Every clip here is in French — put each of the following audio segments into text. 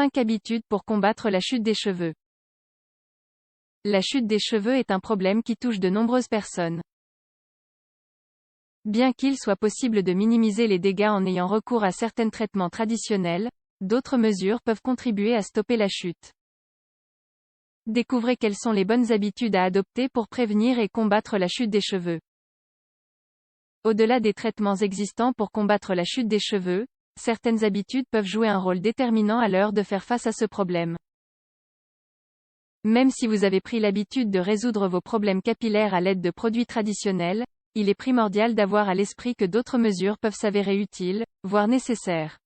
5 habitudes pour combattre la chute des cheveux. La chute des cheveux est un problème qui touche de nombreuses personnes. Bien qu'il soit possible de minimiser les dégâts en ayant recours à certains traitements traditionnels, d'autres mesures peuvent contribuer à stopper la chute. Découvrez quelles sont les bonnes habitudes à adopter pour prévenir et combattre la chute des cheveux. Au-delà des traitements existants pour combattre la chute des cheveux, certaines habitudes peuvent jouer un rôle déterminant à l'heure de faire face à ce problème. Même si vous avez pris l'habitude de résoudre vos problèmes capillaires à l'aide de produits traditionnels, il est primordial d'avoir à l'esprit que d'autres mesures peuvent s'avérer utiles, voire nécessaires.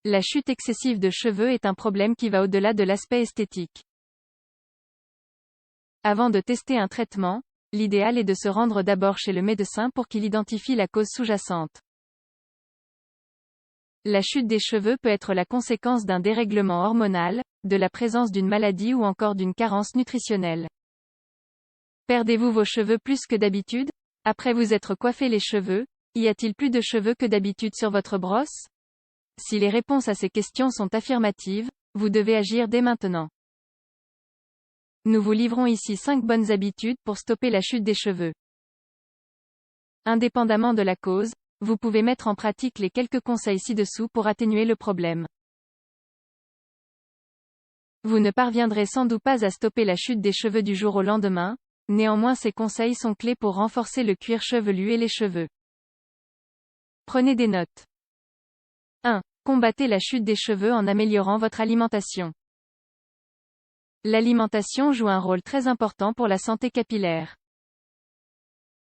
La chute excessive de cheveux est un problème qui va au-delà de l'aspect esthétique. Avant de tester un traitement, l'idéal est de se rendre d'abord chez le médecin pour qu'il identifie la cause sous-jacente. La chute des cheveux peut être la conséquence d'un dérèglement hormonal, de la présence d'une maladie ou encore d'une carence nutritionnelle. Perdez-vous vos cheveux plus que d'habitude? Après vous être coiffé les cheveux, y a-t-il plus de cheveux que d'habitude sur votre brosse? Si les réponses à ces questions sont affirmatives, vous devez agir dès maintenant. Nous vous livrons ici 5 bonnes habitudes pour stopper la chute des cheveux. Indépendamment de la cause, vous pouvez mettre en pratique les quelques conseils ci-dessous pour atténuer le problème. Vous ne parviendrez sans doute pas à stopper la chute des cheveux du jour au lendemain, néanmoins ces conseils sont clés pour renforcer le cuir chevelu et les cheveux. Prenez des notes. 1. Combattez la chute des cheveux en améliorant votre alimentation. L'alimentation joue un rôle très important pour la santé capillaire.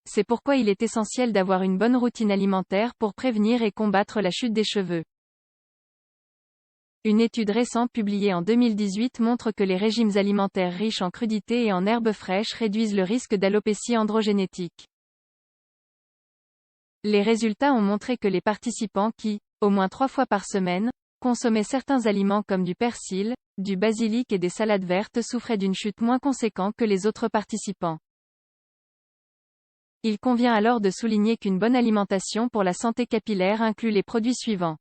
C'est pourquoi il est essentiel d'avoir une bonne routine alimentaire pour prévenir et combattre la chute des cheveux. Une étude récente publiée en 2018 montre que les régimes alimentaires riches en crudités et en herbes fraîches réduisent le risque d'alopécie androgénétique. Les résultats ont montré que les participants qui, au moins 3 fois par semaine, consommaient certains aliments comme du persil, du basilic et des salades vertes souffraient d'une chute moins conséquente que les autres participants. Il convient alors de souligner qu'une bonne alimentation pour la santé capillaire inclut les produits suivants.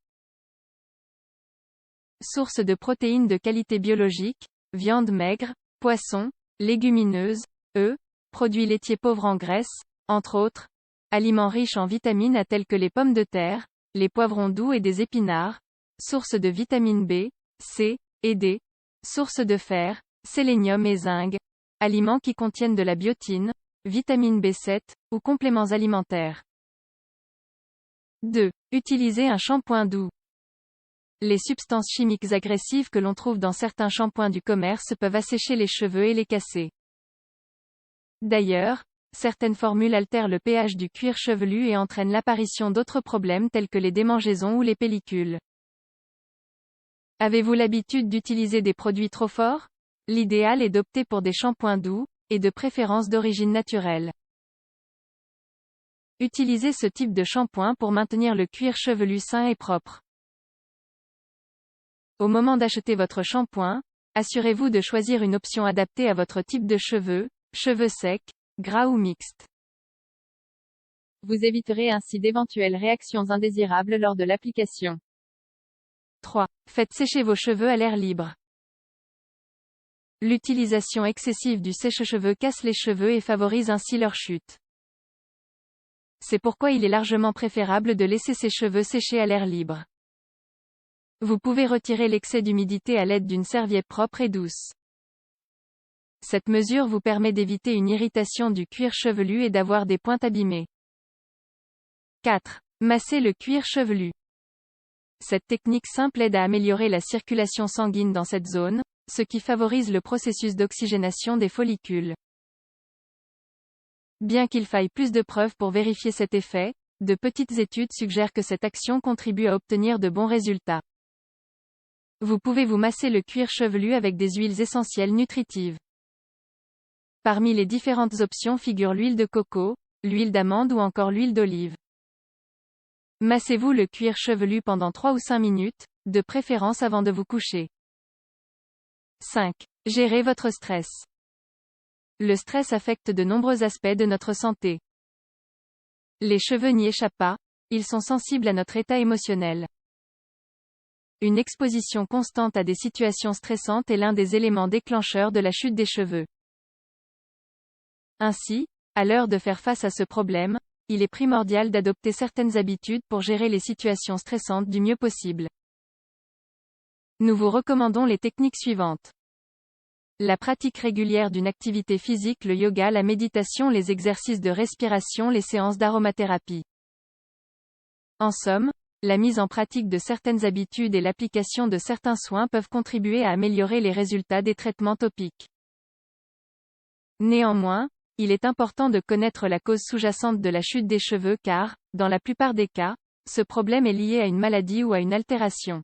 Sources de protéines de qualité biologique, viande maigre, poissons, légumineuses, œufs, produits laitiers pauvres en graisse, entre autres, aliments riches en vitamines A tels que les pommes de terre, les poivrons doux et des épinards, sources de vitamine B, C et D, sources de fer, sélénium et zinc, aliments qui contiennent de la biotine, vitamine B7, ou compléments alimentaires. 2. Utilisez un shampoing doux. Les substances chimiques agressives que l'on trouve dans certains shampoings du commerce peuvent assécher les cheveux et les casser. D'ailleurs, certaines formules altèrent le pH du cuir chevelu et entraînent l'apparition d'autres problèmes tels que les démangeaisons ou les pellicules. Avez-vous l'habitude d'utiliser des produits trop forts? L'idéal est d'opter pour des shampoings doux, et de préférence d'origine naturelle. Utilisez ce type de shampoing pour maintenir le cuir chevelu sain et propre. Au moment d'acheter votre shampoing, assurez-vous de choisir une option adaptée à votre type de cheveux secs, gras ou mixtes. Vous éviterez ainsi d'éventuelles réactions indésirables lors de l'application. 3. Faites sécher vos cheveux à l'air libre. L'utilisation excessive du sèche-cheveux casse les cheveux et favorise ainsi leur chute. C'est pourquoi il est largement préférable de laisser ses cheveux sécher à l'air libre. Vous pouvez retirer l'excès d'humidité à l'aide d'une serviette propre et douce. Cette mesure vous permet d'éviter une irritation du cuir chevelu et d'avoir des pointes abîmées. 4. Masser le cuir chevelu. Cette technique simple aide à améliorer la circulation sanguine dans cette zone, ce qui favorise le processus d'oxygénation des follicules. Bien qu'il faille plus de preuves pour vérifier cet effet, de petites études suggèrent que cette action contribue à obtenir de bons résultats. Vous pouvez vous masser le cuir chevelu avec des huiles essentielles nutritives. Parmi les différentes options figurent l'huile de coco, l'huile d'amande ou encore l'huile d'olive. Massez-vous le cuir chevelu pendant 3 ou 5 minutes, de préférence avant de vous coucher. 5. Gérez votre stress. Le stress affecte de nombreux aspects de notre santé. Les cheveux n'y échappent pas, ils sont sensibles à notre état émotionnel. Une exposition constante à des situations stressantes est l'un des éléments déclencheurs de la chute des cheveux. Ainsi, à l'heure de faire face à ce problème, il est primordial d'adopter certaines habitudes pour gérer les situations stressantes du mieux possible. Nous vous recommandons les techniques suivantes. La pratique régulière d'une activité physique, le yoga, la méditation, les exercices de respiration, les séances d'aromathérapie. En somme, la mise en pratique de certaines habitudes et l'application de certains soins peuvent contribuer à améliorer les résultats des traitements topiques. Néanmoins, il est important de connaître la cause sous-jacente de la chute des cheveux car, dans la plupart des cas, ce problème est lié à une maladie ou à une altération.